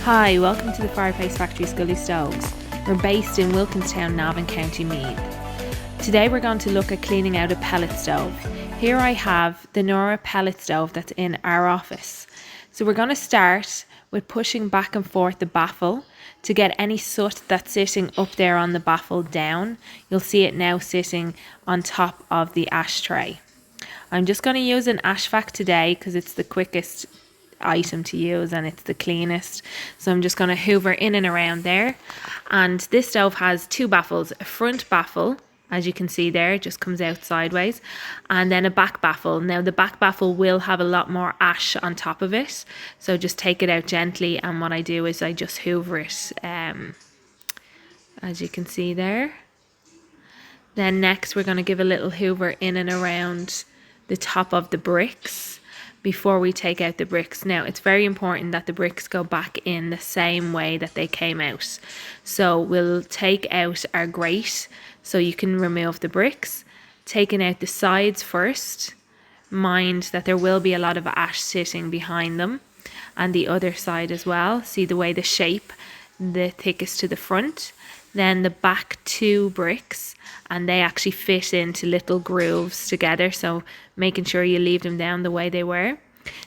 Hi, welcome to the Fireplace Factory Scully Stoves. We're based in Wilkinstown, Navan, County Meath. Today we're going to look at cleaning out a pellet stove. Here I have the Nora pellet stove that's in our office. So we're going to start with pushing back and forth the baffle to get any soot that's sitting up there on the baffle down. You'll see it now sitting on top of the ashtray. I'm just going to use an ash vac today because it's the quickest item to use and it's the cleanest. So I'm just going to hoover in and around there. And this stove has two baffles, a front baffle, as you can see there, it just comes out sideways, and then a back baffle. Now the back baffle will have a lot more ash on top of it, so just take it out gently, and what I do is I just hoover it, as you can see there. Then next we're going to give a little hoover in and around the top of the bricks before we take out the bricks. Now it's very important that the bricks go back in the same way that they came out. So we'll take out our grate so you can remove the bricks, taking out the sides first. Mind that there will be a lot of ash sitting behind them, and the other side as well. See the way the shape, the thickest to the front, then the back two bricks, and they actually fit into little grooves together, so making sure you leave them down the way they were.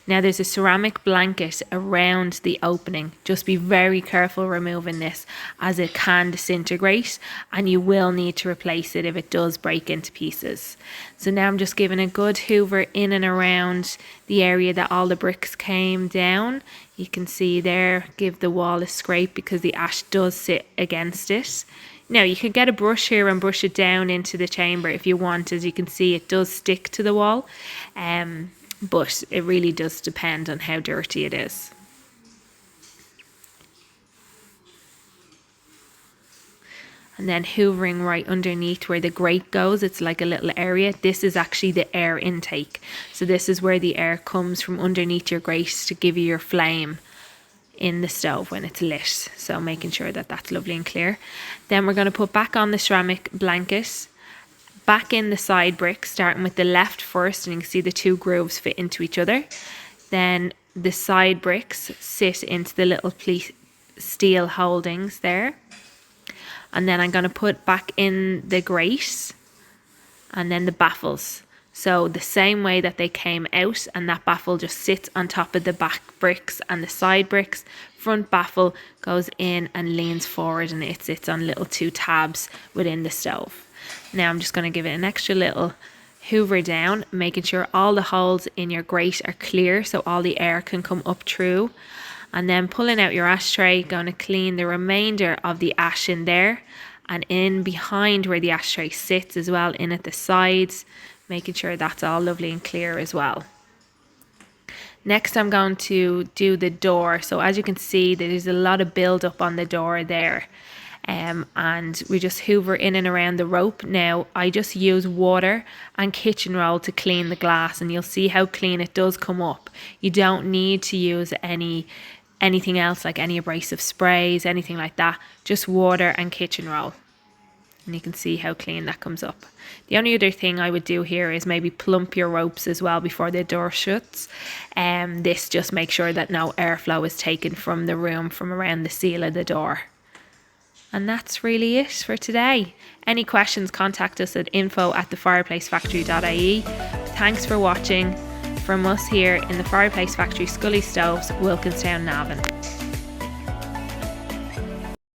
Now there's a ceramic blanket around the opening. Just be very careful removing this, as it can disintegrate and you will need to replace it if it does break into pieces. So now I'm just giving a good hoover in and around the area that all the bricks came down. You can see there, give the wall a scrape because the ash does sit against it. Now you could get a brush here and brush it down into the chamber if you want. As you can see, it does stick to the wall, but it really does depend on how dirty it is. And then hoovering right underneath where the grate goes, it's like a little area. This is actually the air intake. So this is where the air comes from underneath your grate to give you your flame in the stove when it's lit. So making sure that that's lovely and clear. Then we're going to put back on the ceramic blanket, back in the side bricks, starting with the left first, and you can see the two grooves fit into each other. Then the side bricks sit into the little steel holdings there. And then I'm going to put back in the grate and then the baffles. So the same way that they came out, and that baffle just sits on top of the back bricks and the side bricks. Front baffle goes in and leans forward, and it sits on little two tabs within the stove. Now I'm just going to give it an extra little hoover down, making sure all the holes in your grate are clear so all the air can come up through. And then pulling out your ashtray, going to clean the remainder of the ash in there and in behind where the ashtray sits as well, in at the sides, making sure that's all lovely and clear as well. Next I'm going to do the door. So as you can see, there's a lot of build up on the door there. And we just hoover in and around the rope. Now I just use water and kitchen roll to clean the glass, and you'll see how clean it does come up. You don't need to use anything else, like any abrasive sprays, anything like that. Just water and kitchen roll, and you can see how clean that comes up. The only other thing I would do here is maybe plump your ropes as well before the door shuts. This just makes sure that no airflow is taken from the room, from around the seal of the door. And that's really it for today. Any questions, contact us at info@thefireplacefactory.ie. Thanks for watching from us here in the Fireplace Factory Scully Stoves, Wilkinstown, Navan.